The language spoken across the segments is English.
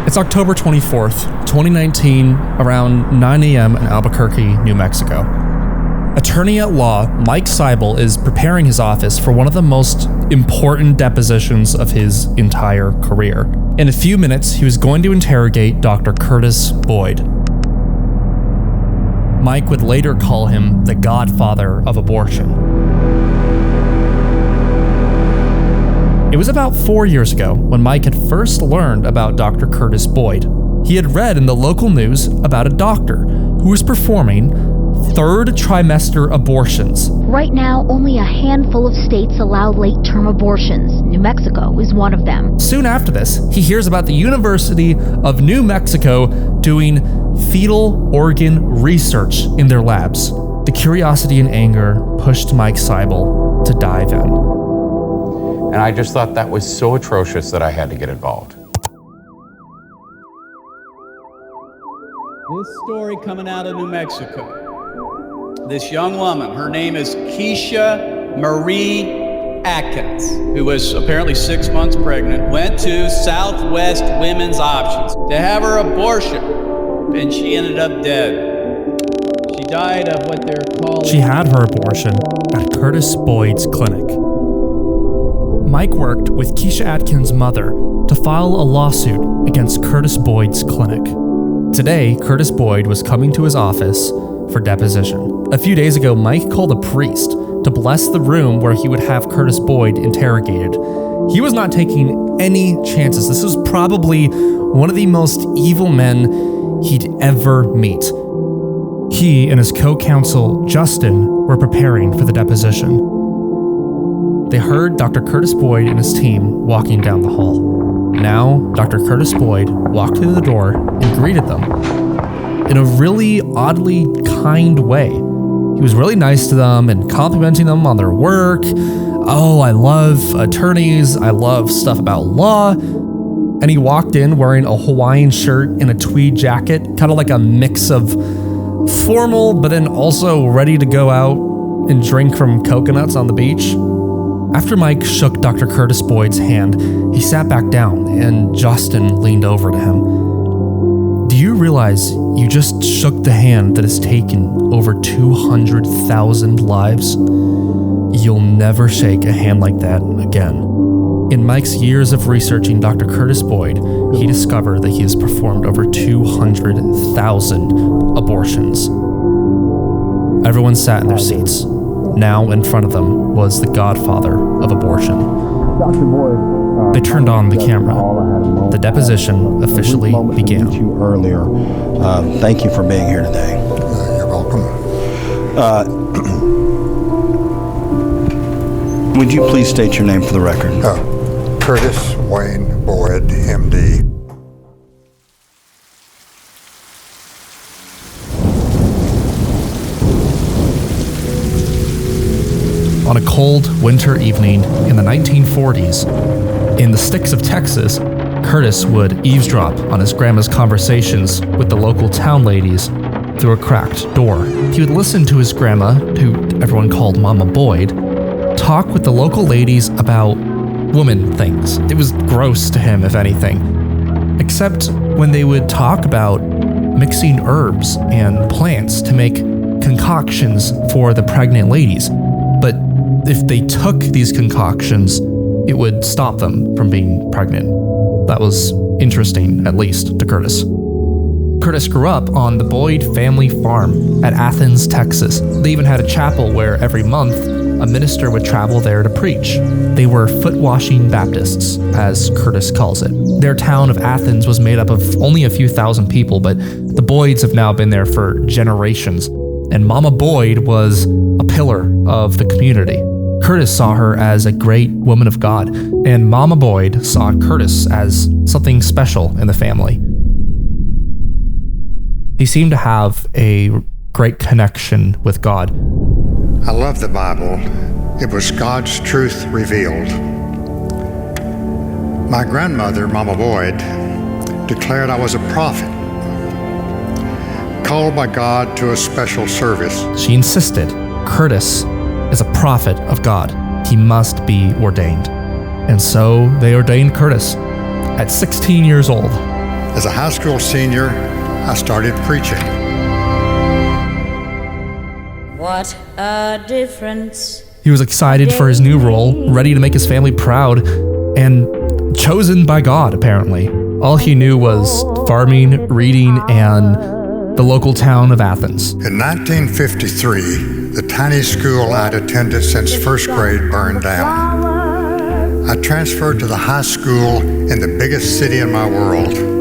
It's October 24th, 2019, around 9 a.m. in Albuquerque, New Mexico. Attorney at law Mike Seibel is preparing his office for one of the most important depositions of his entire career. In a few minutes, he was going to interrogate Dr. Curtis Boyd. Mike would later call him the godfather of abortion. It was about 4 years ago when Mike had first learned about Dr. Curtis Boyd. He had read in the local news about a doctor who was performing third trimester abortions. Right now, only a handful of states allow late-term abortions. New Mexico is one of them. Soon after this, he hears about the University of New Mexico doing fetal organ research in their labs. The curiosity and anger pushed Mike Seibel to dive in. And I just thought that was so atrocious that I had to get involved. This story coming out of New Mexico. This young woman, her name is Keisha Marie Atkins, who was apparently 6 months pregnant, went to Southwest Women's Options to have her abortion, and she ended up dead. She died of what they're calling... She had her abortion at Curtis Boyd's clinic. Mike worked with Keisha Atkins' mother to file a lawsuit against Curtis Boyd's clinic. Today, Curtis Boyd was coming to his office for deposition. A few days ago, Mike called a priest to bless the room where he would have Curtis Boyd interrogated. He was not taking any chances. This was probably one of the most evil men he'd ever meet. He and his co-counsel, Justin, were preparing for the deposition. They heard Dr. Curtis Boyd and his team walking down the hall. Now, Dr. Curtis Boyd walked through the door and greeted them in a really oddly kind way. He was really nice to them and complimenting them on their work. Oh, I love attorneys. I love stuff about law. And he walked in wearing a Hawaiian shirt and a tweed jacket, kind of like a mix of formal, but then also ready to go out and drink from coconuts on the beach. After Mike shook Dr. Curtis Boyd's hand, he sat back down and Justin leaned over to him. Do you realize you just shook the hand that has taken over 200,000 lives? You'll never shake a hand like that again. In Mike's years of researching Dr. Curtis Boyd, he discovered that he has performed over 200,000 abortions. Everyone sat in their seats. Now in front of them was the godfather of abortion. Dr. Boyd, they turned on the camera. The deposition officially began. You earlier. Thank you for being here today. You're welcome. Would you please state your name for the record? Curtis Wayne Boyd, MD. On a cold winter evening in the 1940s, in the sticks of Texas, Curtis would eavesdrop on his grandma's conversations with the local town ladies through a cracked door. He would listen to his grandma, who everyone called Mama Boyd, talk with the local ladies about woman things. It was gross to him, if anything. Except when they would talk about mixing herbs and plants to make concoctions for the pregnant ladies. But if they took these concoctions, it would stop them from being pregnant. That was interesting, at least, to Curtis. Curtis grew up on the Boyd family farm at Athens, Texas. They even had a chapel where every month a minister would travel there to preach. They were foot-washing Baptists, as Curtis calls it. Their town of Athens was made up of only a few thousand people, but the Boyds have now been there for generations. And Mama Boyd was a pillar of the community. Curtis saw her as a great woman of God, and Mama Boyd saw Curtis as something special in the family. He seemed to have a great connection with God. I love the Bible. It was God's truth revealed. My grandmother, Mama Boyd, declared I was a prophet, called by God to a special service. She insisted Curtis is a prophet of God. He must be ordained. And so they ordained Curtis at 16 years old. As a high school senior, I started preaching. What a difference. He was excited for his new role, ready to make his family proud, and chosen by God, apparently. All he knew was farming, reading, and the local town of Athens. In 1953, the tiny school I'd attended since first grade burned down. I transferred to the high school in the biggest city in my world,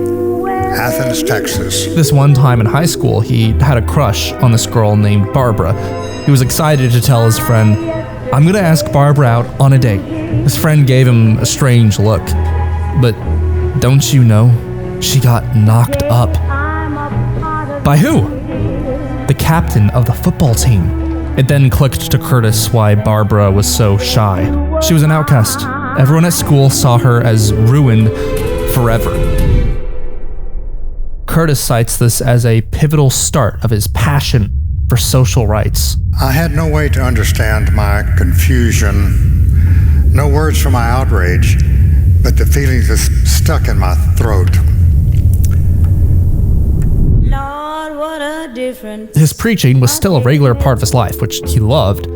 Athens, Texas. This one time in high school, he had a crush on this girl named Barbara. He was excited to tell his friend, "I'm gonna ask Barbara out on a date." His friend gave him a strange look. "But don't you know, she got knocked up." By who? The captain of the football team. It then clicked to Curtis why Barbara was so shy. She was an outcast. Everyone at school saw her as ruined forever. Curtis cites this as a pivotal start of his passion for social rights. I had no way to understand my confusion, no words for my outrage, but the feeling just stuck in my throat. Lord, what a difference. His preaching was still a regular part of his life, which he loved,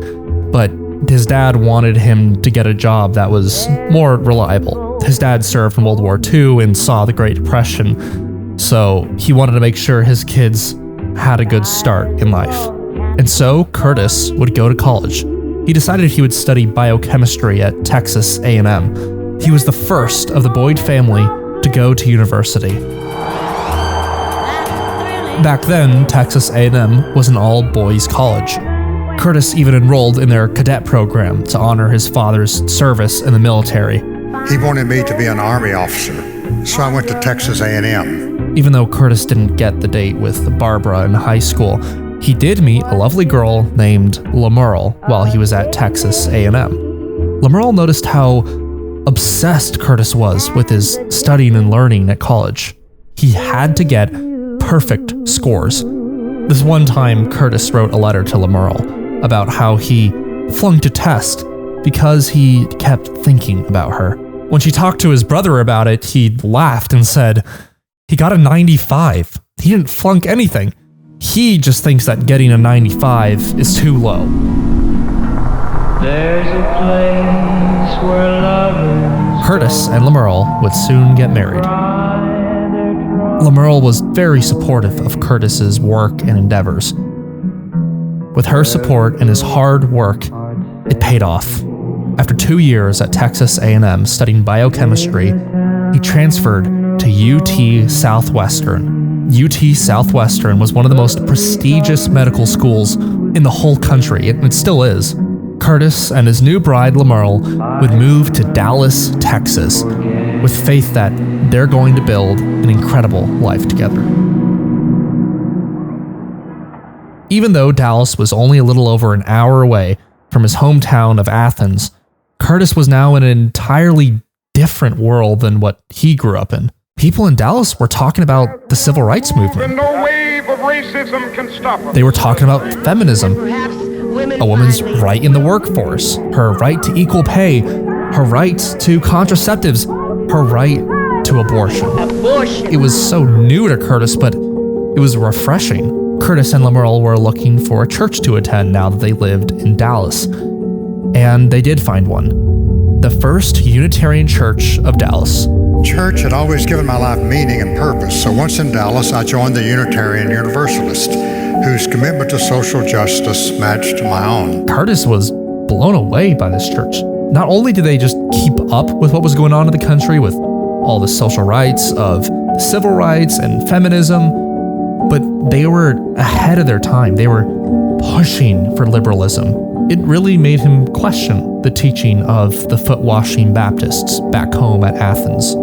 but his dad wanted him to get a job that was more reliable. His dad served in World War II and saw the Great Depression, so he wanted to make sure his kids had a good start in life. And so Curtis would go to college. He decided he would study biochemistry at Texas A&M. He was the first of the Boyd family to go to university. Back then, Texas A&M was an all-boys college. Curtis even enrolled in their cadet program to honor his father's service in the military. He wanted me to be an Army officer, so I went to Texas A&M. Even though Curtis didn't get the date with Barbara in high school, he did meet a lovely girl named Lamerle while he was at Texas A&M. Lamerle noticed how obsessed Curtis was with his studying and learning at college. He had to get perfect scores. This one time, Curtis wrote a letter to Lamerle about how he flunked a test because he kept thinking about her. When she talked to his brother about it, he laughed and said, "He got a 95. He didn't flunk anything. He just thinks that getting a 95 is too low." There's a place where lovers Curtis and Lamerle would soon get married. Lamerle was very supportive of Curtis's work and endeavors. With her support and his hard work, it paid off. After 2 years at Texas A&M studying biochemistry, he transferred to UT Southwestern. UT Southwestern was one of the most prestigious medical schools in the whole country, and it still is. Curtis and his new bride, Lamerle, would move to Dallas, Texas, with faith that they're going to build an incredible life together. Even though Dallas was only a little over an hour away from his hometown of Athens, Curtis was now in an entirely different world than what he grew up in. People in Dallas were talking about the civil rights movement. No wave of racism can stop us. They were talking about feminism, a woman's right in the workforce, her right to equal pay, her right to contraceptives, her right to abortion. It was so new to Curtis, but it was refreshing. Curtis and Lamerle were looking for a church to attend now that they lived in Dallas. And they did find one. The First Unitarian Church of Dallas. Church had always given my life meaning and purpose, so once in Dallas, I joined the Unitarian Universalist, whose commitment to social justice matched my own. Curtis was blown away by this church. Not only did they just keep up with what was going on in the country with all the social rights of civil rights and feminism, but they were ahead of their time. They were pushing for liberalism. It really made him question the teaching of the foot-washing Baptists back home at Athens.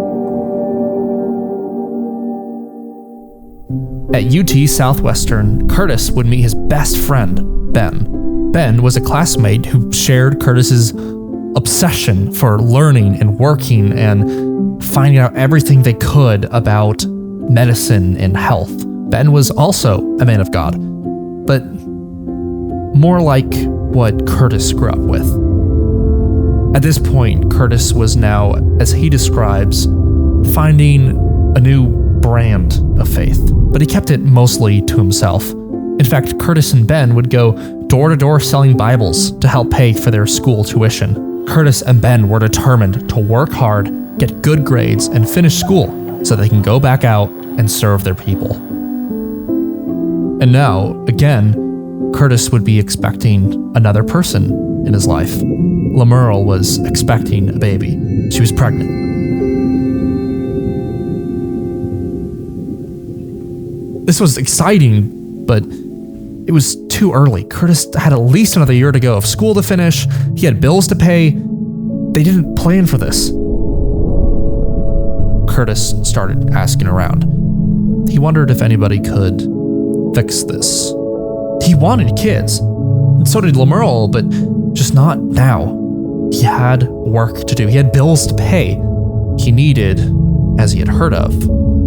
At UT Southwestern, Curtis would meet his best friend, Ben. Ben was a classmate who shared Curtis's obsession for learning and working and finding out everything they could about medicine and health. Ben was also a man of God, but more like what Curtis grew up with. At this point, Curtis was now, as he describes, finding a new brand of faith, but he kept it mostly to himself. In fact, Curtis and Ben would go door to door selling Bibles to help pay for their school tuition. Curtis and Ben were determined to work hard, get good grades, and finish school so they can go back out and serve their people. And now, again, Curtis would be expecting another person in his life. Lemuel was expecting a baby. She was pregnant. This was exciting, but it was too early. Curtis had at least another year to go of school to finish. He had bills to pay. They didn't plan for this. Curtis started asking around. He wondered if anybody could fix this. He wanted kids, and so did Lemuel, but just not now. He had work to do. He had bills to pay. He needed, as he had heard of,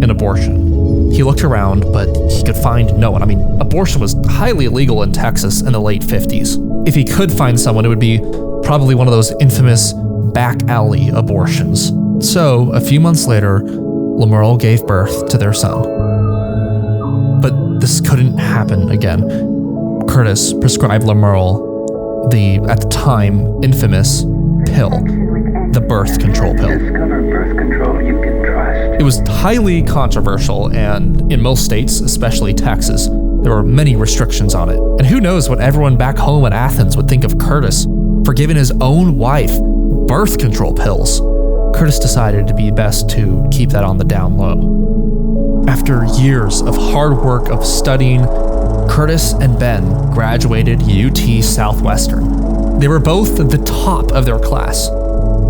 an abortion. He looked around, but he could find no one. I mean, abortion was highly illegal in Texas in the late 50s. If he could find someone, it would be probably one of those infamous back alley abortions. So, a few months later, Lemuel gave birth to their son. But this couldn't happen again. Curtis prescribed Lemuel the, at the time, infamous pill, the birth control pill. It was highly controversial, and in most states, especially Texas, there were many restrictions on it. And who knows what everyone back home in Athens would think of Curtis for giving his own wife birth control pills. Curtis decided it'd be best to keep that on the down low. After years of hard work of studying, Curtis and Ben graduated UT Southwestern. They were both at the top of their class.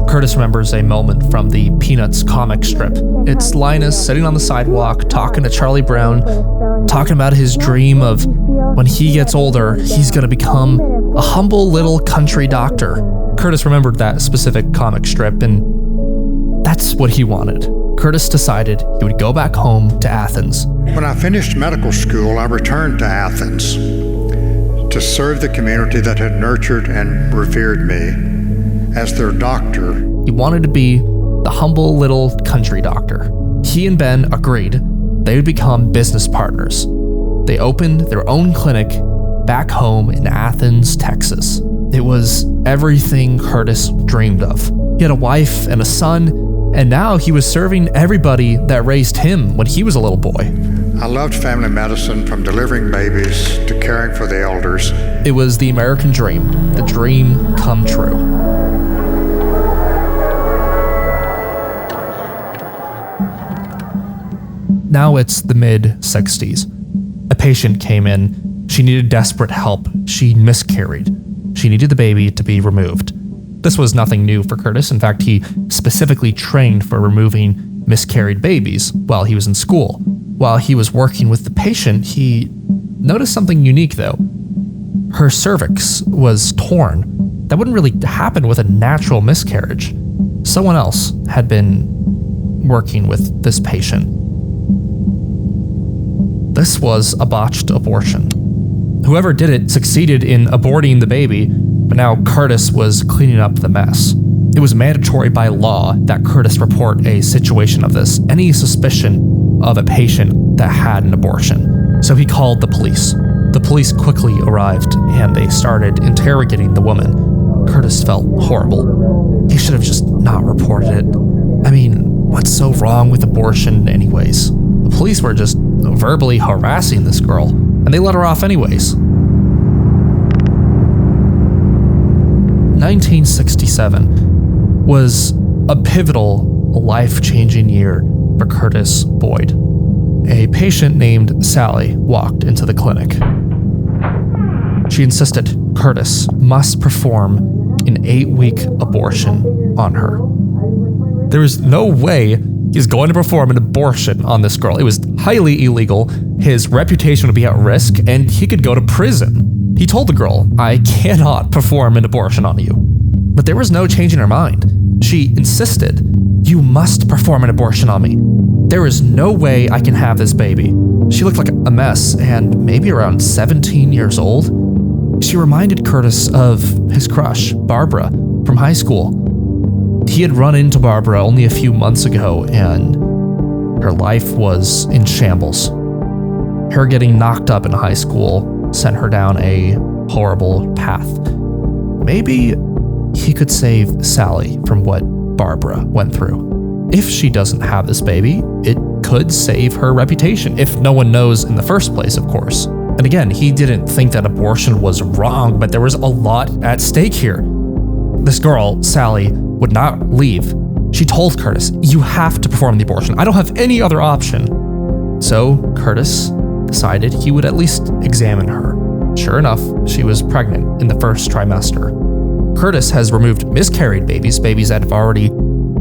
Curtis remembers a moment from the Peanuts comic strip. It's Linus sitting on the sidewalk talking to Charlie Brown, talking about his dream of when he gets older, he's going to become a humble little country doctor. Curtis remembered that specific comic strip, and that's what he wanted. Curtis decided he would go back home to Athens. When I finished medical school, I returned to Athens to serve the community that had nurtured and revered me as their doctor. He wanted to be the humble little country doctor. He and Ben agreed they would become business partners. They opened their own clinic back home in Athens, Texas. It was everything Curtis dreamed of. He had a wife and a son, and now he was serving everybody that raised him when he was a little boy. I loved family medicine, from delivering babies to caring for the elders. It was the American dream, the dream come true. Now it's the mid-60s. A patient came in. She needed desperate help. She miscarried. She needed the baby to be removed. This was nothing new for Curtis. In fact, he specifically trained for removing miscarried babies while he was in school. While he was working with the patient, he noticed something unique though. Her cervix was torn. That wouldn't really happen with a natural miscarriage. Someone else had been working with this patient. This was a botched abortion. Whoever did it succeeded in aborting the baby, but now Curtis was cleaning up the mess. It was mandatory by law that Curtis report a situation of this, any suspicion of a patient that had an abortion. So he called the police. The police quickly arrived, and they started interrogating the woman. Curtis felt horrible. He should have just not reported it. I mean, what's so wrong with abortion anyways? The police were just verbally harassing this girl, and they let her off anyways. 1967 was a pivotal, life-changing year for Curtis Boyd. A patient named Sally walked into the clinic. She insisted Curtis must perform an 8-week abortion on her. There was no way he's going to perform an abortion on this girl. It was highly illegal. His reputation would be at risk, and he could go to prison. He told the girl, "I cannot perform an abortion on you." But there was no changing her mind. She insisted, "You must perform an abortion on me. There is no way I can have this baby." She looked like a mess, and maybe around 17 years old. She reminded Curtis of his crush, Barbara, from high school. He had run into Barbara only a few months ago, and Her life was in shambles. Her getting knocked up in high school sent her down a horrible path. Maybe he could save Sally from what Barbara went through. If she doesn't have this baby, it could save her reputation, if no one knows in the first place, of course. And again, he didn't think that abortion was wrong, but there was a lot at stake here. This girl, Sally, would not leave. She told Curtis, "You have to perform the abortion. I don't have any other option." So Curtis decided he would at least examine her. Sure enough, she was pregnant in the first trimester. Curtis has removed miscarried babies that have already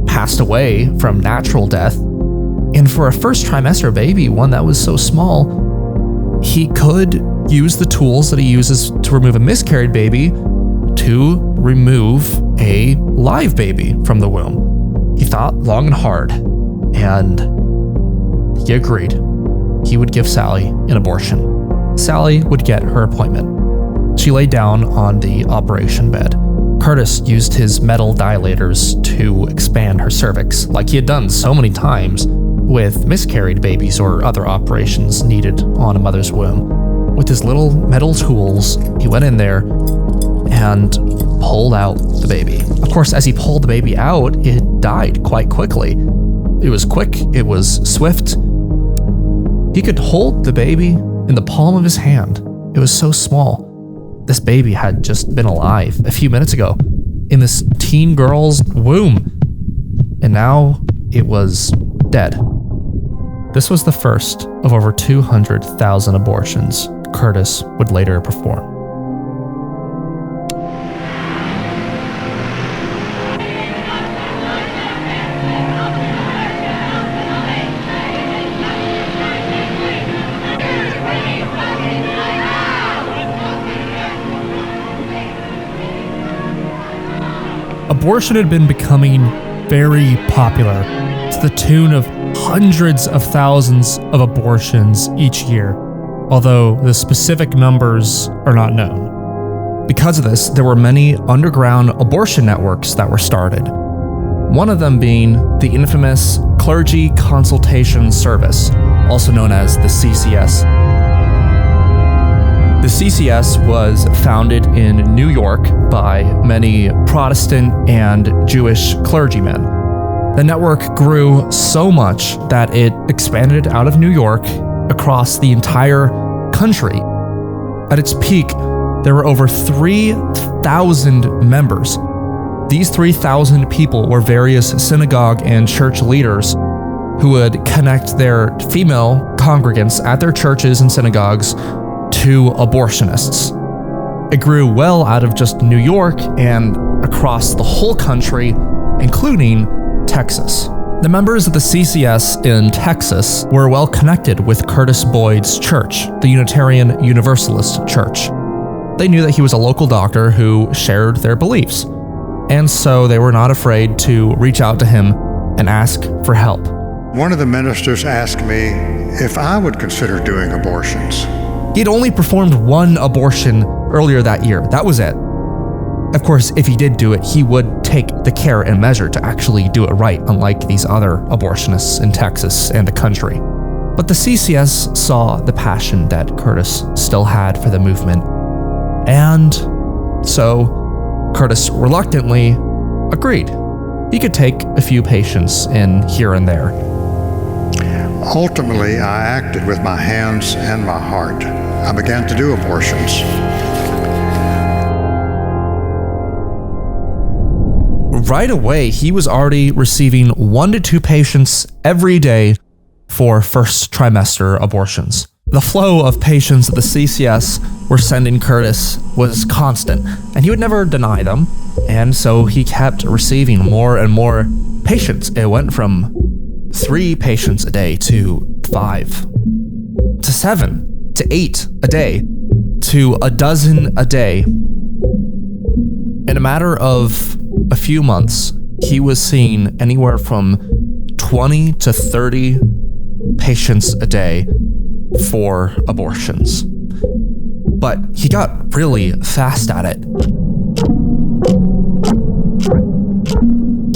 passed away from natural death. And for a first trimester baby, one that was so small, he could use the tools that he uses to remove a miscarried baby to remove a live baby from the womb. He thought long and hard, and he agreed. He would give Sally an abortion. Sally would get her appointment. She lay down on the operation bed. Curtis used his metal dilators to expand her cervix, like he had done so many times with miscarried babies or other operations needed on a mother's womb. With his little metal tools, he went in there and pulled out the baby. Of course, as he pulled the baby out, it died quite quickly. It was quick, it was swift. He could hold the baby in the palm of his hand. It was so small. This baby had just been alive a few minutes ago in this teen girl's womb, and now it was dead. This was the first of over 200,000 abortions Curtis would later perform. Abortion had been becoming very popular to the tune of hundreds of thousands of abortions each year, although the specific numbers are not known. Because of this, there were many underground abortion networks that were started. One of them being the infamous Clergy Consultation Service, also known as the CCS. The CCS was founded in New York by many Protestant and Jewish clergymen. The network grew so much that it expanded out of New York across the entire country. At its peak, there were over 3,000 members. These 3,000 people were various synagogue and church leaders who would connect their female congregants at their churches and synagogues to abortionists. It grew well out of just New York and across the whole country, including Texas. The members of the CCS in Texas were well connected with Curtis Boyd's church, the Unitarian Universalist Church. They knew that he was a local doctor who shared their beliefs, and so they were not afraid to reach out to him and ask for help. One of the ministers asked me if I would consider doing abortions. He'd only performed one abortion earlier that year. That was it. Of course, if he did do it, he would take the care and measure to actually do it right, unlike these other abortionists in Texas and the country. But the CCS saw the passion that Curtis still had for the movement, and so Curtis reluctantly agreed. He could take a few patients in here and there. Ultimately, I acted with my hands and my heart. I began to do abortions. Right away, he was already receiving 1 to 2 patients every day for first trimester abortions. The flow of patients that the CCS were sending Curtis was constant, and he would never deny them, and so he kept receiving more and more patients. It went from 3 patients a day to 5, to 7, to 8 a day, to a dozen a day. In a matter of a few months, he was seeing anywhere from 20 to 30 patients a day for abortions. But he got really fast at it.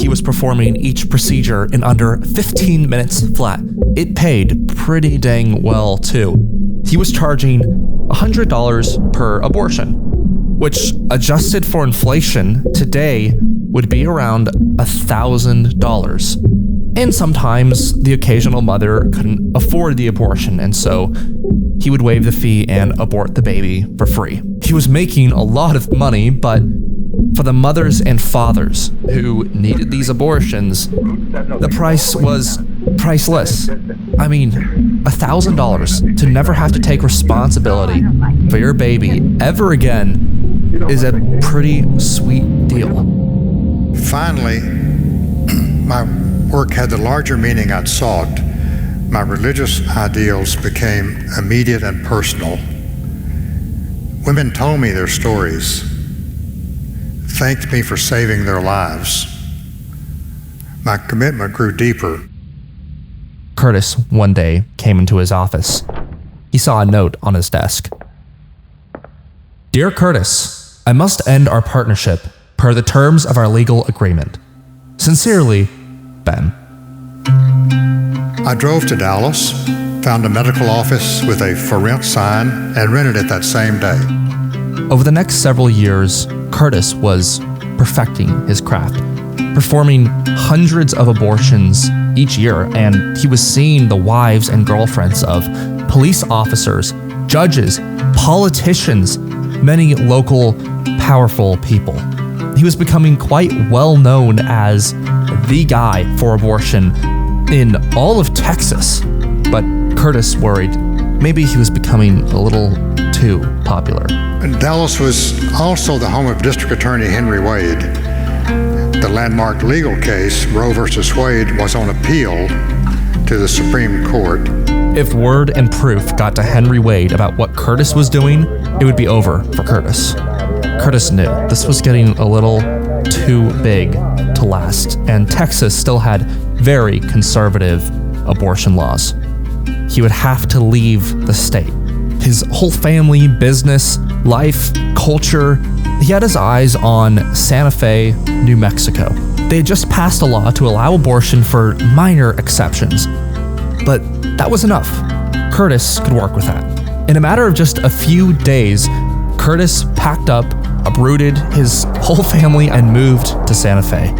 He was was performing each procedure in under 15 minutes flat. It paid pretty dang well, too. He was charging $100 per abortion, which, adjusted for inflation, today would be around $1,000. And sometimes the occasional mother couldn't afford the abortion, and so he would waive the fee and abort the baby for free. He was making a lot of money, but for the mothers and fathers who needed these abortions, the price was priceless. I mean, $1,000 to never have to take responsibility for your baby ever again is a pretty sweet deal. Finally, my work had the larger meaning I'd sought. My religious ideals became immediate and personal. Women told me their stories, thanked me for saving their lives. My commitment grew deeper. Curtis one day came into his office. He saw a note on his desk. Dear Curtis, I must end our partnership per the terms of our legal agreement. Sincerely, Ben. I drove to Dallas, found a medical office with a for rent sign, and rented it that same day. Over the next several years, Curtis was perfecting his craft, performing hundreds of abortions each year, and he was seeing the wives and girlfriends of police officers, judges, politicians, many local, powerful people. He was becoming quite well known as the guy for abortion in all of Texas, but Curtis worried maybe he was becoming a little too popular. Dallas was also the home of District Attorney Henry Wade. The landmark legal case, Roe versus Wade, was on appeal to the Supreme Court. If word and proof got to Henry Wade about what Curtis was doing, it would be over for Curtis. Curtis knew this was getting a little too big to last, and Texas still had very conservative abortion laws. He would have to leave the state. His whole family, business, life, culture, he had his eyes on Santa Fe, New Mexico. They had just passed a law to allow abortion for minor exceptions, but that was enough. Curtis could work with that. In a matter of just a few days, Curtis packed up, uprooted his whole family, and moved to Santa Fe.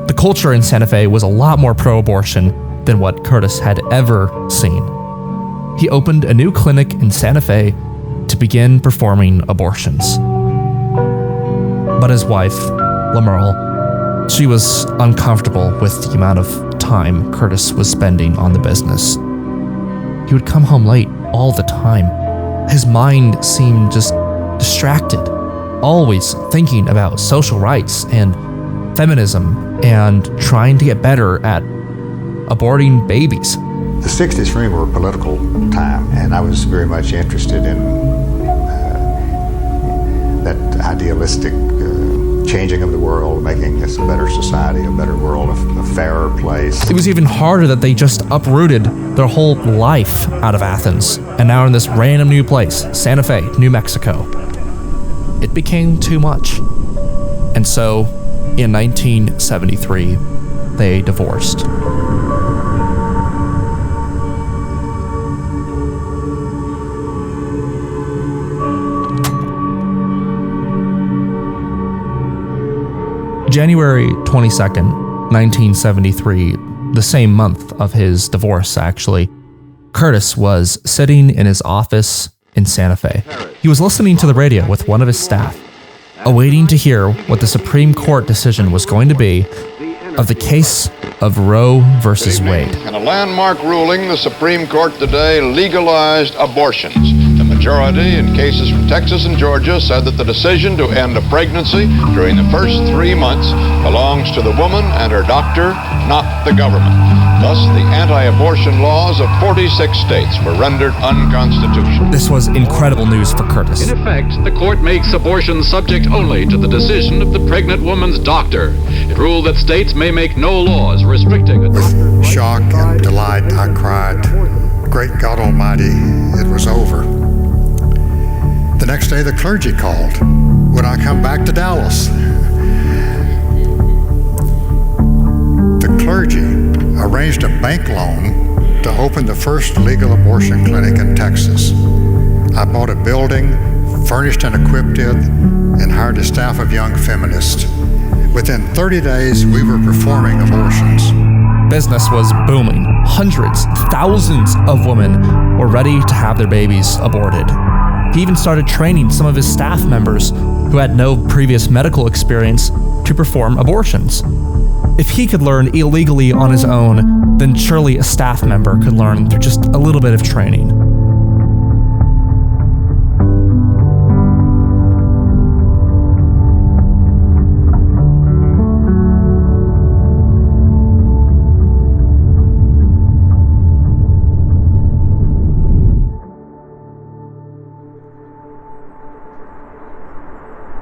The culture in Santa Fe was a lot more pro-abortion than what Curtis had ever seen. He opened a new clinic in Santa Fe to begin performing abortions. But his wife, Lamerle, she was uncomfortable with the amount of time Curtis was spending on the business. He would come home late all the time. His mind seemed just distracted, always thinking about social rights and feminism and trying to get better at aborting babies. The 60s for me were a political time, and I was very much interested in that idealistic changing of the world, making this a better society, a better world, a fairer place. It was even harder that they just uprooted their whole life out of Athens, and now in this random new place, Santa Fe, New Mexico. It became too much. And so, in 1973, they divorced. January 22nd, 1973, the same month of his divorce, actually, Curtis was sitting in his office in Santa Fe. He was listening to the radio with one of his staff, awaiting to hear what the Supreme Court decision was going to be of the case of Roe versus Wade. In a landmark ruling, the Supreme Court today legalized abortions. The majority in cases from Texas and Georgia said that the decision to end a pregnancy during the first 3 months belongs to the woman and her doctor, not the government. Thus, the anti-abortion laws of 46 states were rendered unconstitutional. This was incredible news for Curtis. In effect, the court makes abortion subject only to the decision of the pregnant woman's doctor. It ruled that states may make no laws restricting a doctor's right. With shock and delight, I cried, "Great God Almighty, it was over." The next day, the clergy called. Would I come back to Dallas? The clergy arranged a bank loan to open the first legal abortion clinic in Texas. I bought a building, furnished and equipped it, and hired a staff of young feminists. Within 30 days, we were performing abortions. Business was booming. Hundreds, thousands of women were ready to have their babies aborted. He even started training some of his staff members who had no previous medical experience to perform abortions. If he could learn illegally on his own, then surely a staff member could learn through just a little bit of training.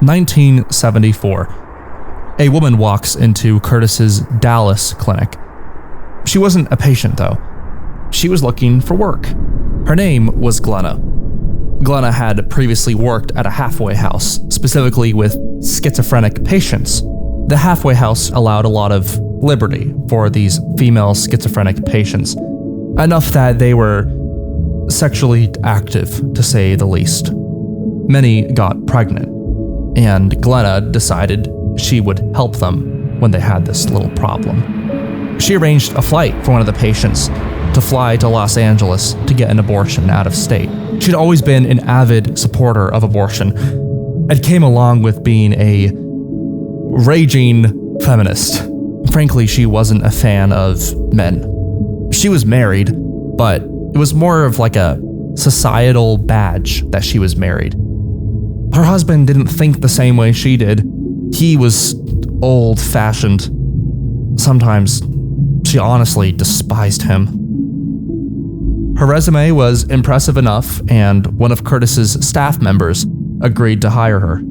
In 1974, a woman walks into Curtis's Dallas clinic. She wasn't a patient, though. She was looking for work. Her name was Glenna. Glenna had previously worked at a halfway house, specifically with schizophrenic patients. The halfway house allowed a lot of liberty for these female schizophrenic patients, enough that they were sexually active, to say the least. Many got pregnant, and Glenna decided she would help them when they had this little problem. She arranged a flight for one of the patients to fly to Los Angeles to get an abortion out of state. She'd always been an avid supporter of abortion and came along with being a raging feminist. Frankly, she wasn't a fan of men. She was married, but it was more of like a societal badge that she was married. Her husband didn't think the same way she did. He was old-fashioned. Sometimes she honestly despised him. Her resume was impressive enough, and one of Curtis's staff members agreed to hire her.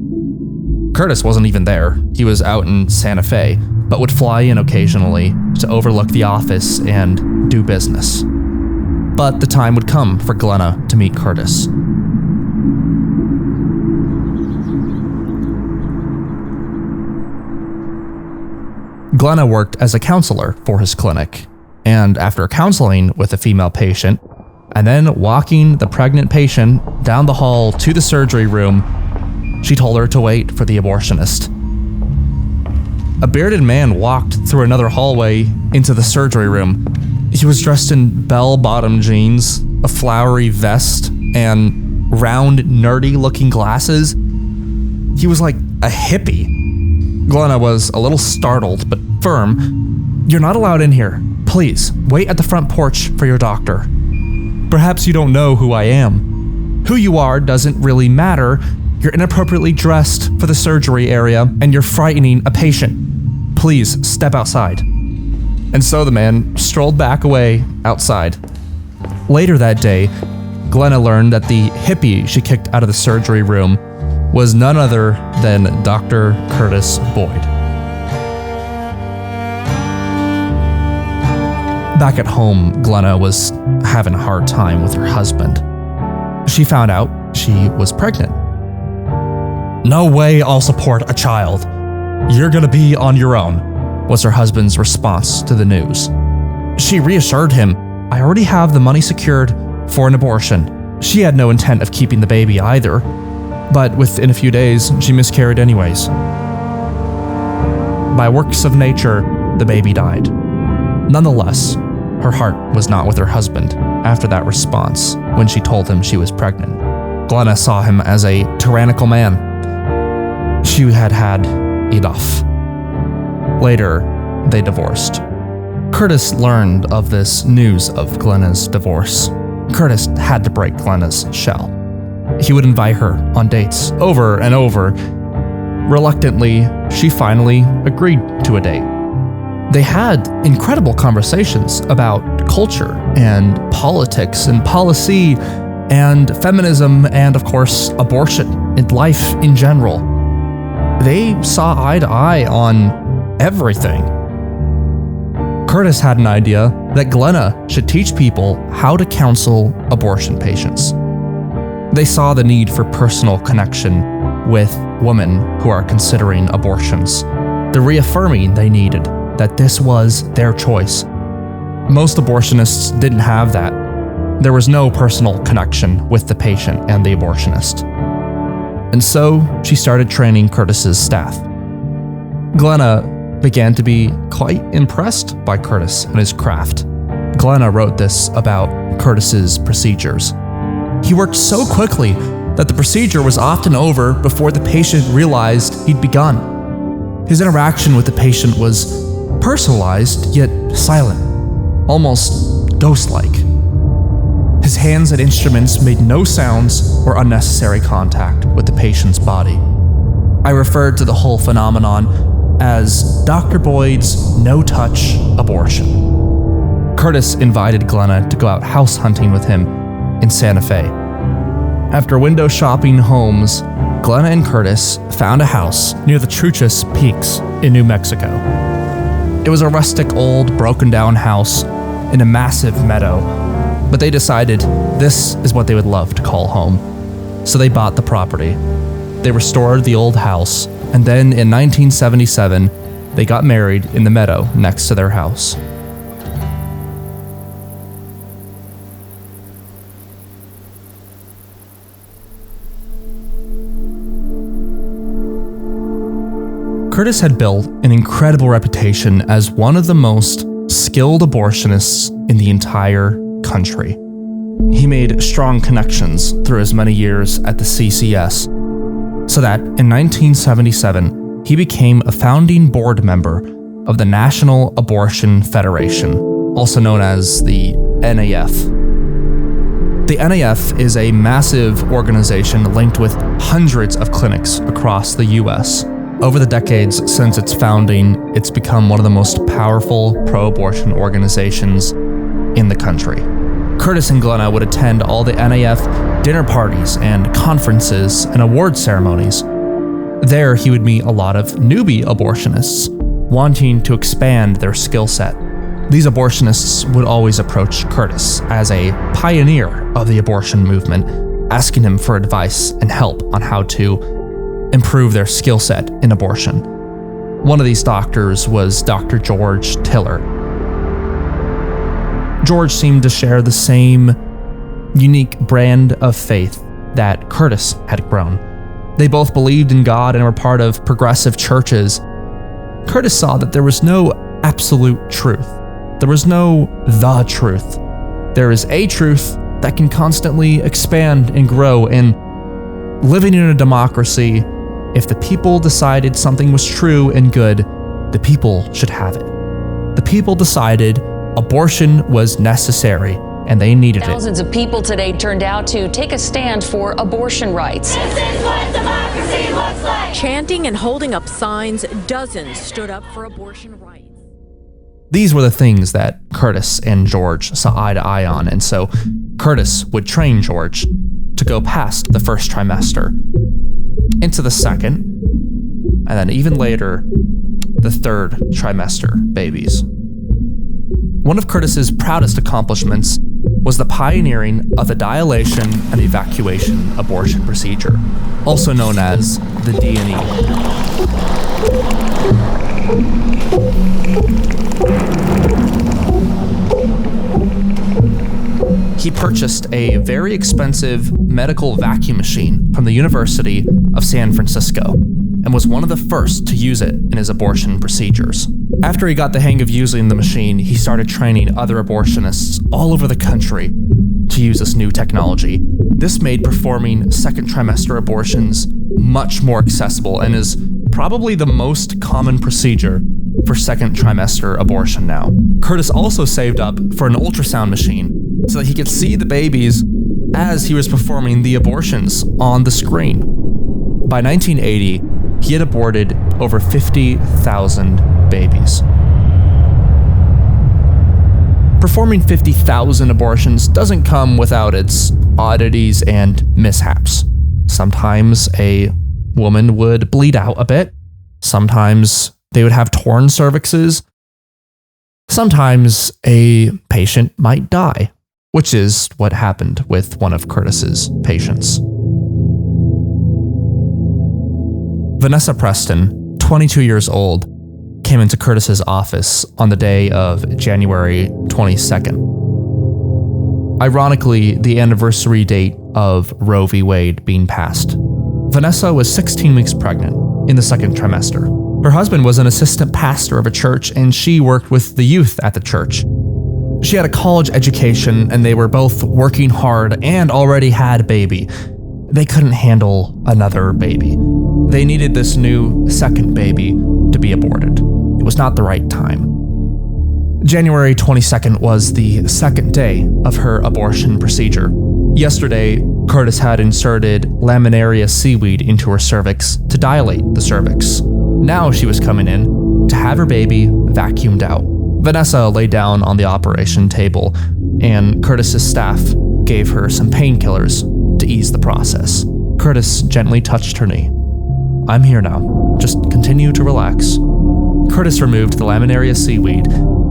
Curtis wasn't even there. He was out in Santa Fe, but would fly in occasionally to overlook the office and do business. But the time would come for Glenna to meet Curtis. Glenna worked as a counselor for his clinic, and after counseling with a female patient, and then walking the pregnant patient down the hall to the surgery room, she told her to wait for the abortionist. A bearded man walked through another hallway into the surgery room. He was dressed in bell-bottom jeans, a flowery vest, and round, nerdy-looking glasses. He was like a hippie. Glenna was a little startled, but firm. "You're not allowed in here. Please, wait at the front porch for your doctor. Perhaps you don't know who I am. Who you are doesn't really matter. You're inappropriately dressed for the surgery area, and you're frightening a patient. Please, step outside." And so the man strolled back away outside. Later that day, Glenna learned that the hippie she kicked out of the surgery room was none other than Dr. Curtis Boyd. Back at home, Glenna was having a hard time with her husband. She found out she was pregnant. "No way I'll support a child. You're gonna be on your own," was her husband's response to the news. She reassured him, "I already have the money secured for an abortion." She had no intent of keeping the baby either, but within a few days, she miscarried anyways. By works of nature, the baby died. Nonetheless, her heart was not with her husband after that response when she told him she was pregnant. Glenna saw him as a tyrannical man. She had had enough. Later, they divorced. Curtis learned of this news of Glenna's divorce. Curtis had to break Glenna's shell. He would invite her on dates over and over. Reluctantly, she finally agreed to a date. They had incredible conversations about culture and politics and policy and feminism and, of course, abortion and life in general. They saw eye to eye on everything. Curtis had an idea that Glenna should teach people how to counsel abortion patients. They saw the need for personal connection with women who are considering abortions, the reaffirming they needed that this was their choice. Most abortionists didn't have that. There was no personal connection with the patient and the abortionist. And so she started training Curtis's staff. Glenna began to be quite impressed by Curtis and his craft. Glenna wrote this about Curtis's procedures. He worked so quickly that the procedure was often over before the patient realized he'd begun. His interaction with the patient was personalized yet silent, almost ghost-like. His hands and instruments made no sounds or unnecessary contact with the patient's body. I referred to the whole phenomenon as Dr. Boyd's no-touch abortion. Curtis invited Glenna to go out house hunting with him in Santa Fe. After window shopping homes, Glenna and Curtis found a house near the Truchas Peaks in New Mexico. It was a rustic, old, broken-down house in a massive meadow, but they decided this is what they would love to call home. So they bought the property. They restored the old house, and then in 1977, they got married in the meadow next to their house. Curtis had built an incredible reputation as one of the most skilled abortionists in the entire country. He made strong connections through his many years at the CCS, so that in 1977, he became a founding board member of the National Abortion Federation, also known as the NAF. The NAF is a massive organization linked with hundreds of clinics across the US. Over the decades since its founding, it's become one of the most powerful pro-abortion organizations in the country. Curtis and Glenna would attend all the NAF dinner parties and conferences and award ceremonies. There, he would meet a lot of newbie abortionists wanting to expand their skill set. These abortionists would always approach Curtis as a pioneer of the abortion movement, asking him for advice and help on how to improve their skill set in abortion. One of these doctors was Dr. George Tiller. George seemed to share the same unique brand of faith that Curtis had grown. They both believed in God and were part of progressive churches. Curtis saw that there was no absolute truth. There was no the truth. There is a truth that can constantly expand and grow, and living in a democracy, if the people decided something was true and good, the people should have it. The people decided abortion was necessary, and they needed it. Thousands of people today turned out to take a stand for abortion rights. This is what democracy looks like! Chanting and holding up signs, dozens stood up for abortion rights. These were the things that Curtis and George saw eye to eye on, and so Curtis would train George to go past the first trimester, into the second, and then even later, the third trimester babies. One of Curtis's proudest accomplishments was the pioneering of the dilation and evacuation abortion procedure, also known as the D&E. He purchased a very expensive medical vacuum machine from the University of San Francisco and was one of the first to use it in his abortion procedures. After he got the hang of using the machine, he started training other abortionists all over the country to use this new technology. This made performing second trimester abortions much more accessible and is probably the most common procedure for second trimester abortion now. Curtis also saved up for an ultrasound machine so that he could see the babies as he was performing the abortions on the screen. By 1980, he had aborted over 50,000 babies. Performing 50,000 abortions doesn't come without its oddities and mishaps. Sometimes a woman would bleed out a bit. Sometimes they would have torn cervixes. Sometimes a patient might die. which is what happened with one of Curtis's patients. Vanessa Preston, 22 years old, came into Curtis's office on the day of January 22nd. Ironically, the anniversary date of Roe v. Wade being passed. Vanessa was 16 weeks pregnant in the second trimester. Her husband was an assistant pastor of a church, and she worked with the youth at the church. She had a college education, and they were both working hard and already had a baby. They couldn't handle another baby. They needed this new second baby to be aborted. It was not the right time. January 22nd was the second day of her abortion procedure. Yesterday, Curtis had inserted laminaria seaweed into her cervix to dilate the cervix. Now she was coming in to have her baby vacuumed out. Vanessa lay down on the operation table, and Curtis's staff gave her some painkillers to ease the process. Curtis gently touched her knee. "I'm here now. Just continue to relax." Curtis removed the laminaria seaweed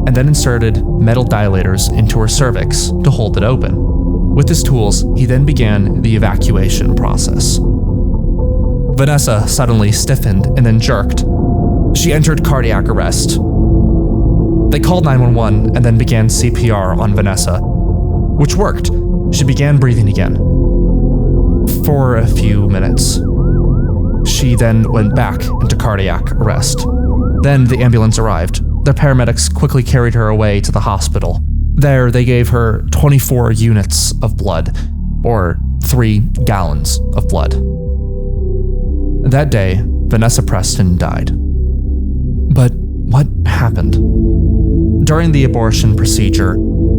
and then inserted metal dilators into her cervix to hold it open. With his tools, he then began the evacuation process. Vanessa suddenly stiffened and then jerked. She entered cardiac arrest. They called 911 and then began CPR on Vanessa, which worked. She began breathing again. For a few minutes. She then went back into cardiac arrest. Then the ambulance arrived. The paramedics quickly carried her away to the hospital. There, they gave her 24 units of blood, or 3 gallons of blood. That day, Vanessa Preston died. But what happened? During the abortion procedure,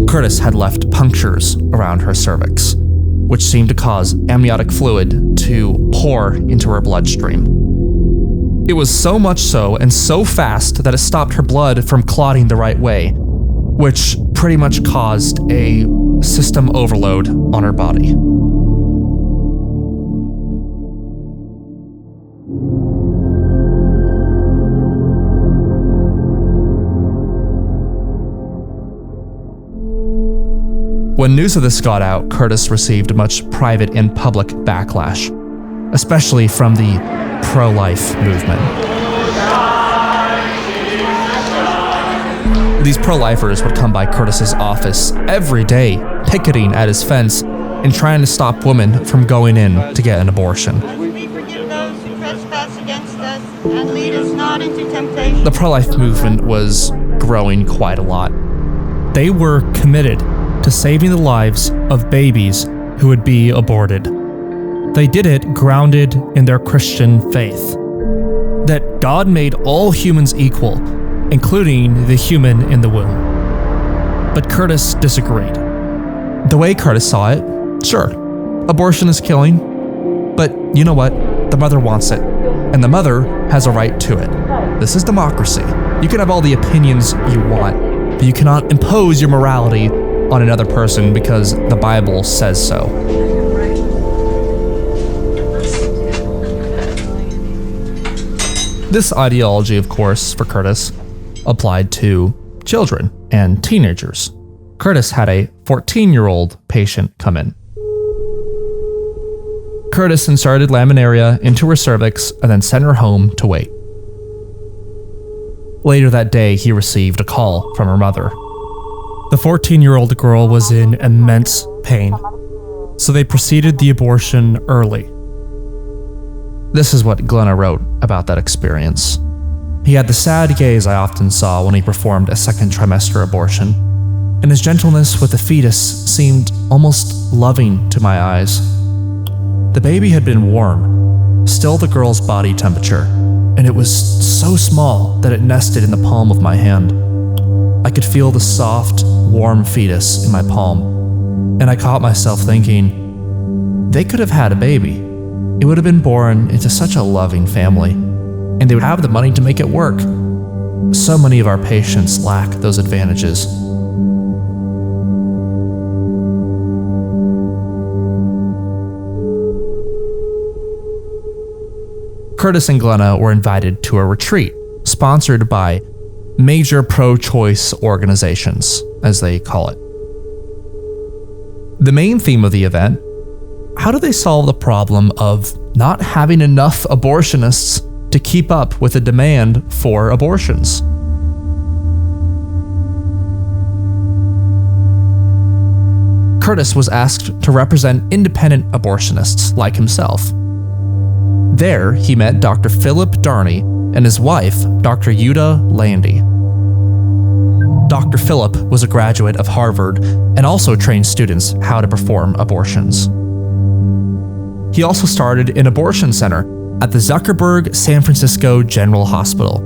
Curtis had left punctures around her cervix, which seemed to cause amniotic fluid to pour into her bloodstream. It was so much so and so fast that it stopped her blood from clotting the right way, which pretty much caused a system overload on her body. When news of this got out, Curtis received much private and public backlash, especially from the pro-life movement. These pro-lifers would come by Curtis's office every day, picketing at his fence and trying to stop women from going in to get an abortion. We forgive those who trespass against us, and lead us not into temptation. The pro-life movement was growing quite a lot. They were committed to saving the lives of babies who would be aborted. They did it grounded in their Christian faith, that God made all humans equal, including the human in the womb. But Curtis disagreed. The way Curtis saw it, sure, abortion is killing, but you know what? The mother wants it, and the mother has a right to it. This is democracy. You can have all the opinions you want, but you cannot impose your morality on another person because the Bible says so. This ideology, of course, for Curtis, applied to children and teenagers. Curtis had a 14-year-old patient come in. Curtis inserted laminaria into her cervix and then sent her home to wait. Later that day, he received a call from her mother. The 14-year-old girl was in immense pain, so they proceeded the abortion early. This is what Glenna wrote about that experience. He had the sad gaze I often saw when he performed a second trimester abortion, and his gentleness with the fetus seemed almost loving to my eyes. The baby had been warm, still the girl's body temperature, and it was so small that it nested in the palm of my hand. I could feel the soft, warm fetus in my palm, and I caught myself thinking, they could have had a baby. It would have been born into such a loving family, and they would have the money to make it work. So many of our patients lack those advantages. Curtis and Glenna were invited to a retreat, sponsored by major pro-choice organizations, as they call it. The main theme of the event: how do they solve the problem of not having enough abortionists to keep up with the demand for abortions? Curtis was asked to represent independent abortionists like himself. There, he met Dr. Philip Darney and his wife, Dr. Uta Landy. Dr. Philip was a graduate of Harvard and also trained students how to perform abortions. He also started an abortion center at the Zuckerberg San Francisco General Hospital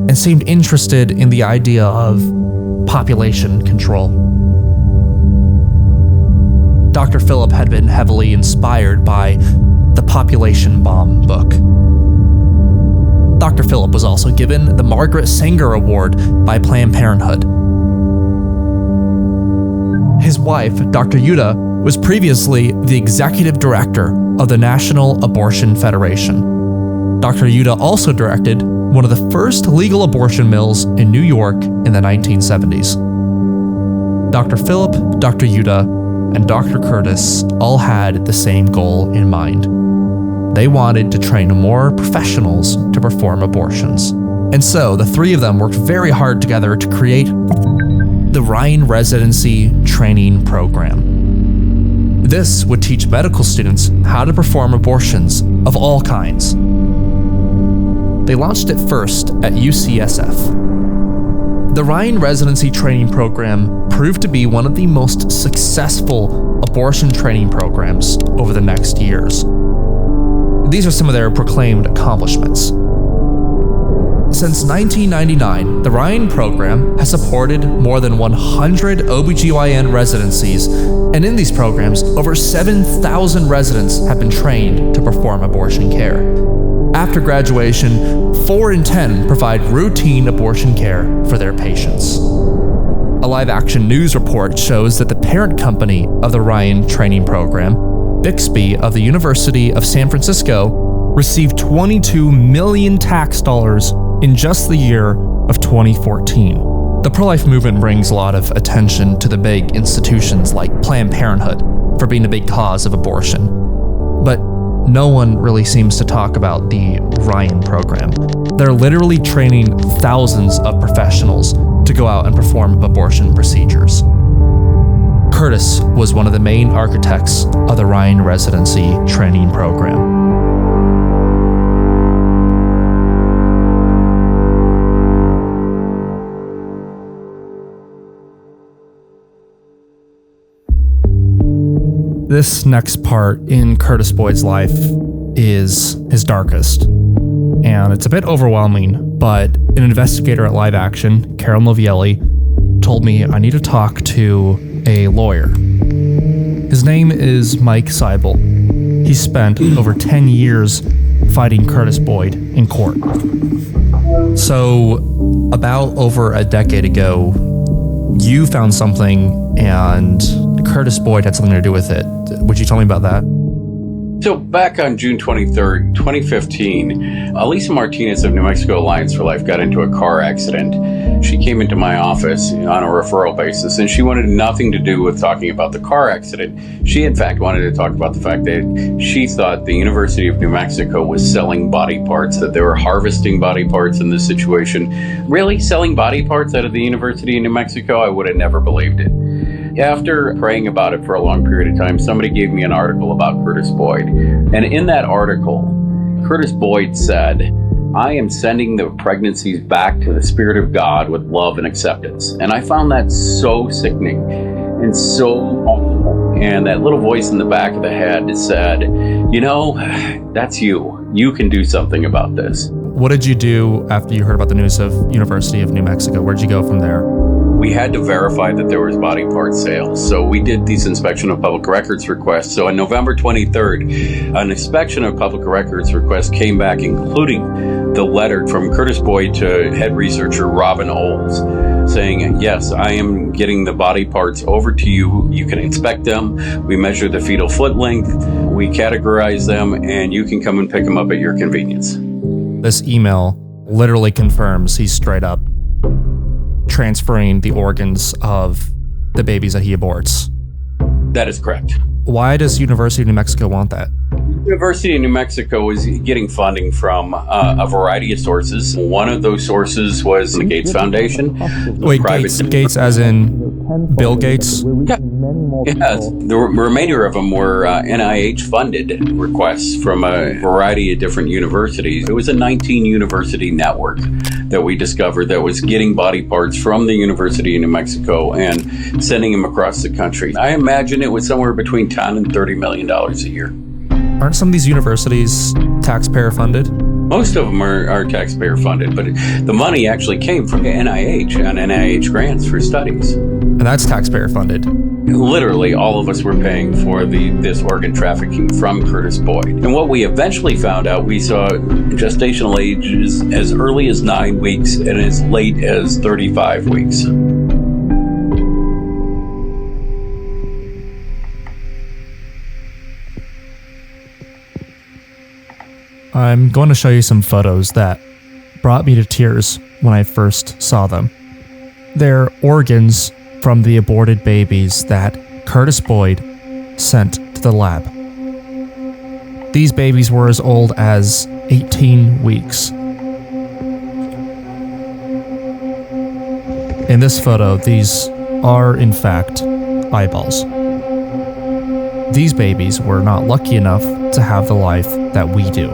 and seemed interested in the idea of population control. Dr. Philip had been heavily inspired by the Population Bomb book. Dr. Philip was also given the Margaret Sanger Award by Planned Parenthood. His wife, Dr. Uta, was previously the executive director of the National Abortion Federation. Dr. Uta also directed one of the first legal abortion mills in New York in the 1970s. Dr. Philip, Dr. Uta, and Dr. Curtis all had the same goal in mind. They wanted to train more professionals to perform abortions. And so the three of them worked very hard together to create the Ryan Residency Training Program. This would teach medical students how to perform abortions of all kinds. They launched it first at UCSF. The Ryan Residency Training Program proved to be one of the most successful abortion training programs over the next years. These are some of their proclaimed accomplishments. Since 1999, the Ryan program has supported more than 100 OBGYN residencies, and in these programs, over 7,000 residents have been trained to perform abortion care. After graduation, 4 in 10 provide routine abortion care for their patients. A live-action news report shows that the parent company of the Ryan training program, Bixby of the University of San Francisco, received $22 million tax dollars in just the year of 2014. The pro-life movement brings a lot of attention to the big institutions like Planned Parenthood for being a big cause of abortion. But no one really seems to talk about the Ryan program. They're literally training thousands of professionals to go out and perform abortion procedures. Curtis was one of the main architects of the Ryan Residency Training Program. This next part in Curtis Boyd's life is his darkest, and it's a bit overwhelming, but an investigator at Live Action, Carol Novielli, told me I need to talk to a lawyer. His name is Mike Seibel. He spent over 10 years fighting Curtis Boyd in court. So, about over a decade ago, you found something and Curtis Boyd had something to do with it. Would you tell me about that? So back on June 23rd, 2015, Elisa Martinez of New Mexico Alliance for Life got into a car accident. She came into my office on a referral basis, and she wanted nothing to do with talking about the car accident. She, in fact, wanted to talk about the fact that she thought the University of New Mexico was selling body parts, that they were harvesting body parts in this situation. Really, selling body parts out of the University of New Mexico? I would have never believed it. After praying about it for a long period of time, somebody gave me an article about Curtis Boyd. And in that article, Curtis Boyd said, "I am sending the pregnancies back to the Spirit of God with love and acceptance." And I found that so sickening and so awful. And that little voice in the back of the head said, you know, that's you. You can do something about this. What did you do after you heard about the news of University of New Mexico? Where'd you go from there? We had to verify that there was body part sales. So we did these inspection of public records requests. So on November 23rd, an inspection of public records request came back, including the letter from Curtis Boyd to head researcher Robin Olds, saying, yes, I am getting the body parts over to you. You can inspect them. We measure the fetal foot length. We categorize them, and you can come and pick them up at your convenience. This email literally confirms he's straight up transferring the organs of the babies that he aborts. That is correct. Why does University of New Mexico want that? University of New Mexico is getting funding from a variety of sources. One of those sources was the Gates Foundation. Wait, Gates as in Bill Gates? Yeah. Yes. The remainder of them were NIH-funded requests from a variety of different universities. It was a 19-university network that we discovered that was getting body parts from the University of New Mexico and sending them across the country. I imagine it was somewhere between $10 and $30 million a year. Aren't some of these universities taxpayer funded? Most of them are taxpayer funded, but the money actually came from NIH and NIH grants for studies. And that's taxpayer funded. Literally, all of us were paying for this organ trafficking from Curtis Boyd. And what we eventually found out, we saw gestational ages as early as 9 weeks and as late as 35 weeks. I'm going to show you some photos that brought me to tears when I first saw them. They're organs from the aborted babies that Curtis Boyd sent to the lab. These babies were as old as 18 weeks. In this photo, these are in fact eyeballs. These babies were not lucky enough to have the life that we do.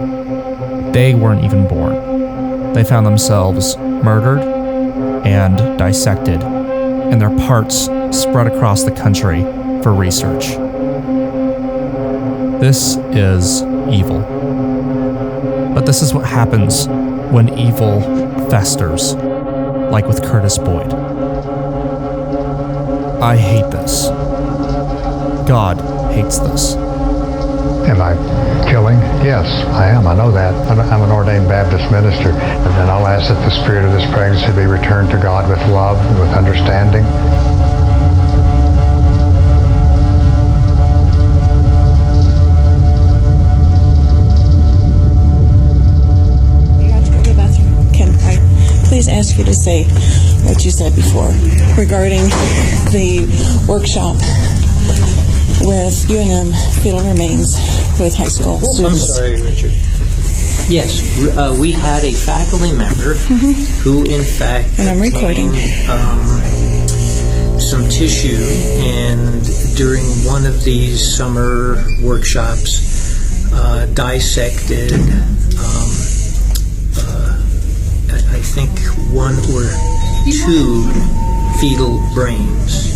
They weren't even born. They found themselves murdered and dissected, and their parts spread across the country for research. This is evil. But this is what happens when evil festers, like with Curtis Boyd. I hate this. God hates this. Am I killing? Yes, I am. I know that. I'm an ordained Baptist minister. And then I'll ask that the spirit of this pregnancy be returned to God with love and with understanding. You have to go to the bathroom. Can I please ask you to say what you said before regarding the workshop with UNM fetal remains with high school students? I'm sorry, Richard. Yes, we had a faculty member who, in fact, and I'm recording some tissue, and during one of these summer workshops, dissected, I think 1 or 2 fetal brains.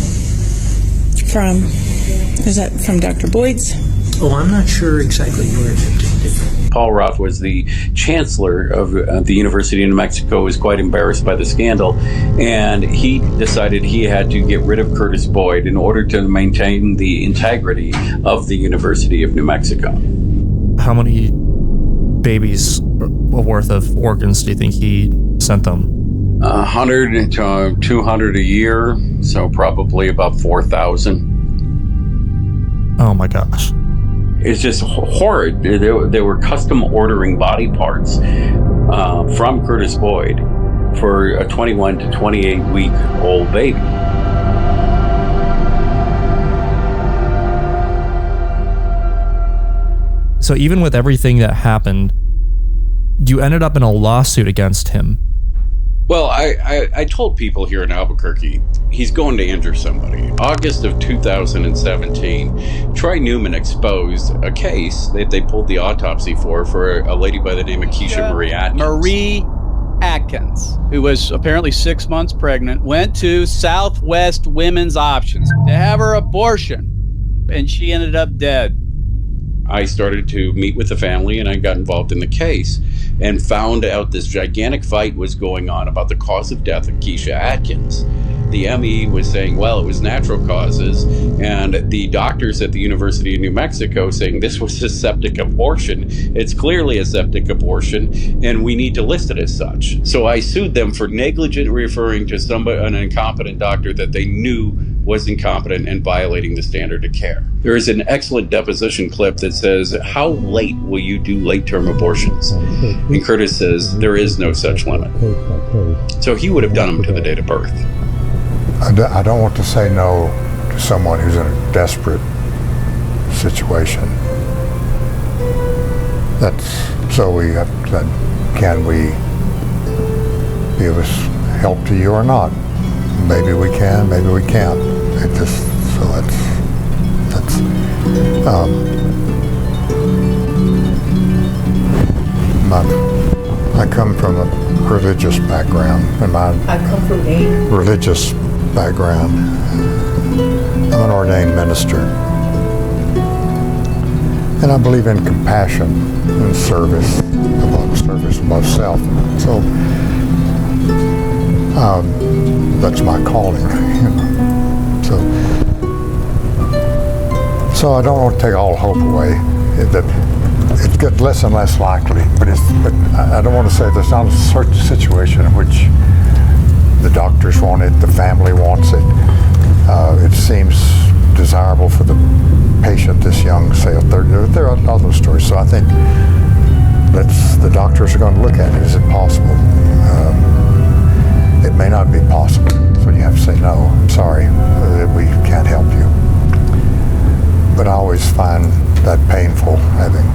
Is that from Dr. Boyd's? Oh, I'm not sure exactly where it did. Paul Roth was the chancellor of the University of New Mexico, was quite embarrassed by the scandal, and he decided he had to get rid of Curtis Boyd in order to maintain the integrity of the University of New Mexico. How many babies worth of organs do you think he sent them? 100 to 200 a year, so probably about 4,000. Oh my gosh. It's just horrid. They were custom ordering body parts from Curtis Boyd for a 21 to 28 week old baby. So even with everything that happened, you ended up in a lawsuit against him. Well, I told people here in Albuquerque, he's going to injure somebody. August of 2017, Troy Newman exposed a case that they pulled the autopsy for a lady by the name of Keisha Marie Atkins. Marie Atkins, who was apparently 6 months pregnant, went to Southwest Women's Options to have her abortion, and she ended up dead. I started to meet with the family, and I got involved in the case and found out this gigantic fight was going on about the cause of death of Keisha Atkins. The ME was saying, well, it was natural causes, and the doctors at the University of New Mexico saying this was a septic abortion. It's clearly a septic abortion, and we need to list it as such. So I sued them for negligent referring to an incompetent doctor that they knew was incompetent and violating the standard of care. There is an excellent deposition clip that says, how late will you do late-term abortions? And Curtis says, there is no such limit. So he would have done them to the date of birth. I don't want to say no to someone who's in a desperate situation. So we have said, can we be of help to you or not? Maybe we can, maybe we can't. I come from a religious background, religious background. I'm an ordained minister, and I believe in compassion and service above self. So that's my calling. So I don't want to take all hope away. It gets less and less likely, but I don't want to say there's not a certain situation in which the doctors want it, the family wants it. It seems desirable for the patient, this young, say, there are other stories. So I think the doctors are going to look at it. Is it possible? It may not be possible, so you have to say, no, I'm sorry, we can't help you. But I always find that painful having.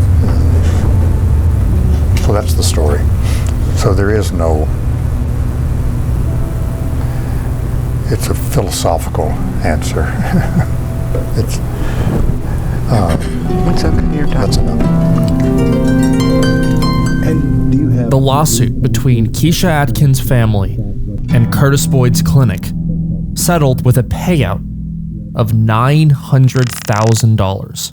So that's the story. So there is no. It's a philosophical answer. It's. okay, you're done. That's enough. And do you have The lawsuit between Keisha Atkins' family and Curtis Boyd's clinic settled with a payout of $900,000.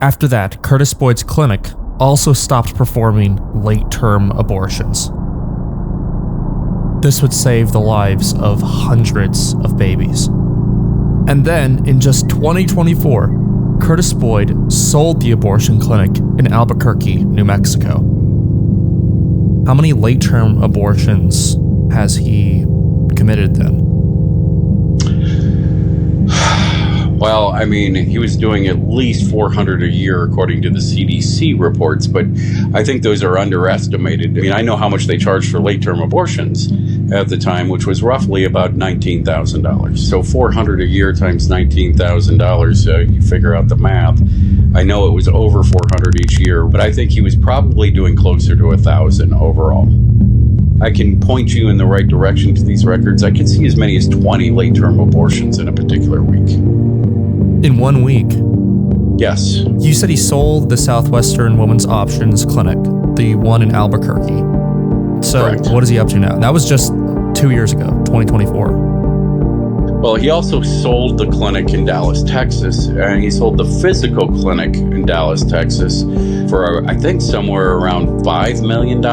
After that, Curtis Boyd's clinic also stopped performing late-term abortions. This would save the lives of hundreds of babies. And then, in just 2024, Curtis Boyd sold the abortion clinic in Albuquerque, New Mexico. How many late-term abortions has he committed then? Well, I mean, he was doing at least 400 a year according to the CDC reports, but I think those are underestimated. I mean, I know how much they charged for late-term abortions at the time, which was roughly about $19,000. So 400 a year times $19,000, you figure out the math. I know it was over 400 each year, but I think he was probably doing closer to 1,000 overall. I can point you in the right direction to these records. I can see as many as 20 late-term abortions in a particular week. In 1 week? Yes. You said he sold the Southwestern Women's Options Clinic, the one in Albuquerque. So Correct. What is he up to now? That was just 2 years ago, 2024. Well, he also sold the clinic in Dallas, Texas, and he sold the physical clinic in Dallas, Texas for, I think, somewhere around $5 million.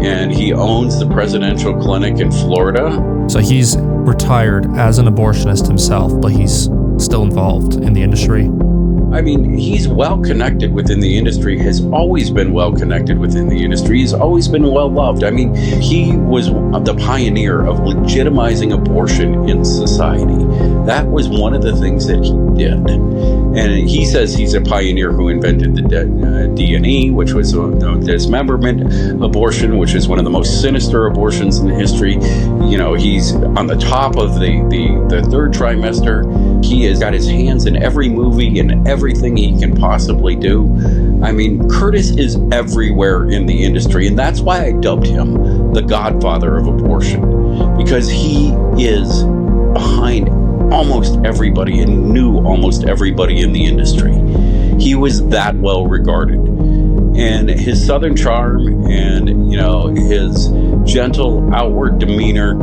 And he owns the presidential clinic in Florida. So he's retired as an abortionist himself, but he's still involved in the industry. I mean, he's well connected within the industry, has always been well connected within the industry, he's always been well loved. I mean, he was the pioneer of legitimizing abortion in society. That was one of the things that he did. And he says he's a pioneer who invented the D&E, which was a dismemberment abortion, which is one of the most sinister abortions in history. You know, he's on the top of the third trimester. He has got his hands in every movie and everything he can possibly do. I mean, Curtis is everywhere in the industry, and that's why I dubbed him the godfather of abortion, because he is behind almost everybody and knew almost everybody in the industry. He was that well regarded. And his southern charm and, you know, his gentle outward demeanor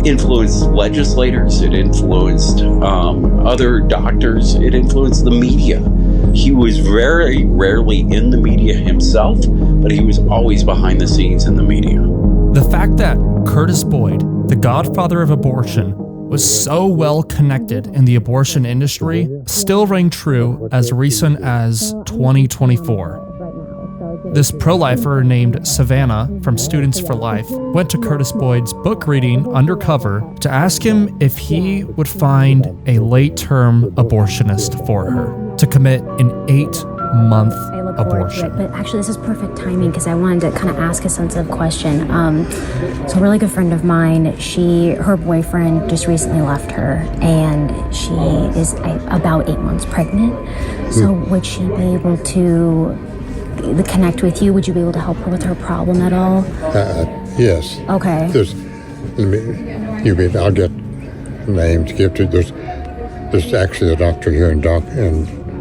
influenced legislators, it influenced other doctors, it influenced the media. He was very rarely in the media himself, but he was always behind the scenes in the media. The fact that Curtis Boyd, the godfather of abortion, was so well connected in the abortion industry still rang true as recent as 2024. This pro-lifer named Savannah from Students for Life went to Curtis Boyd's book reading undercover to ask him if he would find a late-term abortionist for her to commit an 8-month abortion. But actually, this is perfect timing because I wanted to kind of ask a sensitive question. So a really good friend of mine, her boyfriend just recently left her, and she is about 8 months pregnant. So would she be able to connect with you? Would you be able to help her with her problem at all? Yes. Okay. I'll get names to give to. There's actually a doctor here in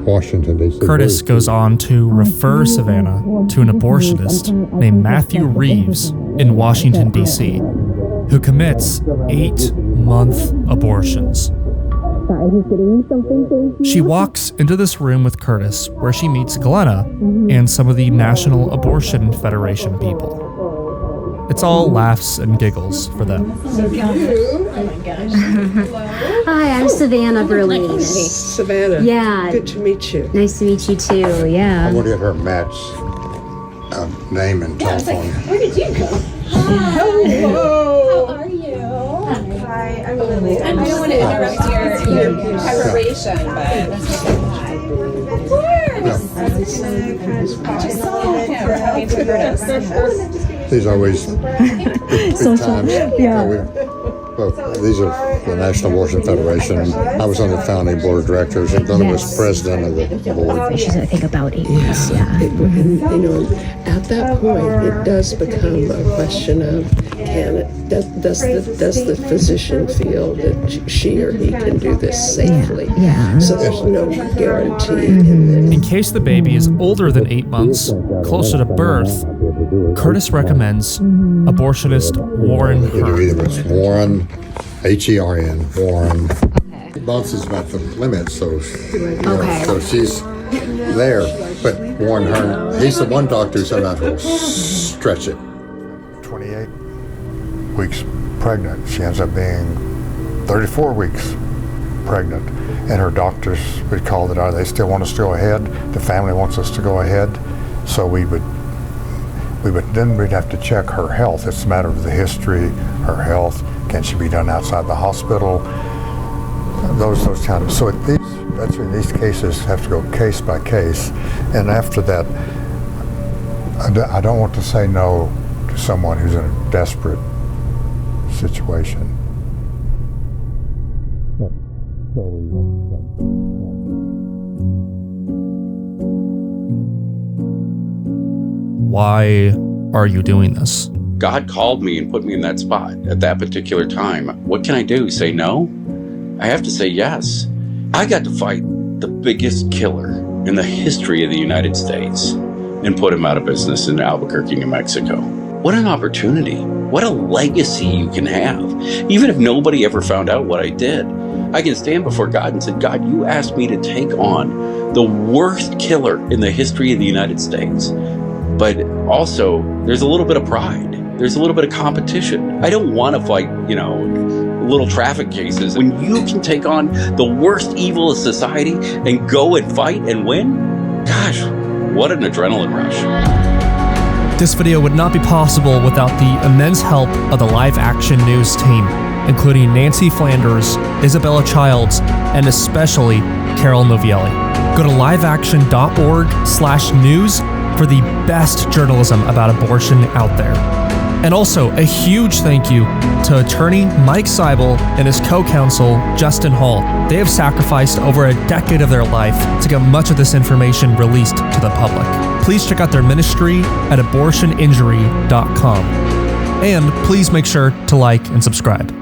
Washington, D.C. Curtis goes on to refer Savannah to an abortionist named Matthew Reeves in Washington, D.C., who commits 8-month abortions. She walks into this room with Curtis where she meets Glenna and some of the National Abortion Federation people. It's all laughs and giggles for them. Hi, I'm Savannah Berlin. Savannah. Yeah. Good to meet you. Nice to meet you too, yeah. I'm going to get her Matt's name and telephone. Where did you go? Hello. How are you? Hi, I'm Lily. I don't want to interrupt your preparation, but... Of course! These always big times. These are the National Abortion Federation. I was on the founding board of directors, and Glenna was president of the board. She's, I think, about 8 years, yeah. At that point, it does become a question of, does the physician feel that she or he can do this safely? Yeah. So there's no guarantee. In case the baby is older than 8 months, closer to birth, Curtis recommends abortionist Warren Hern. It's Warren, H-E-R-N, Warren. 8 months is about the limit, so she's there. But Warren Hern, he's the one doctor who sometimes will stretch it. 28 weeks pregnant. She ends up being 34 weeks pregnant. And her doctors would call it, they still want us to go ahead. The family wants us to go ahead. So we'd have to check her health. It's a matter of the history, her health. Can she be done outside the hospital? Those kind of. So these cases have to go case by case. And after that, I don't want to say no to someone who's in a desperate situation. Why are you doing this? God called me and put me in that spot at that particular time. What can I do? Say no? I have to say yes. I got to fight the biggest killer in the history of the United States and put him out of business in Albuquerque, New Mexico. What an opportunity. What a legacy you can have. Even if nobody ever found out what I did, I can stand before God and say, God, you asked me to take on the worst killer in the history of the United States. But also, there's a little bit of pride. There's a little bit of competition. I don't want to fight, little traffic cases. When you can take on the worst evil of society and go and fight and win, gosh, what an adrenaline rush. This video would not be possible without the immense help of the live action news team, including Nancy Flanders, Isabella Childs, and especially Carol Novielli. Go to liveaction.org/news for the best journalism about abortion out there. And also, a huge thank you to attorney Mike Seibel and his co-counsel, Justin Hall. They have sacrificed over a decade of their life to get much of this information released to the public. Please check out their ministry at abortioninjury.com. And please make sure to like and subscribe.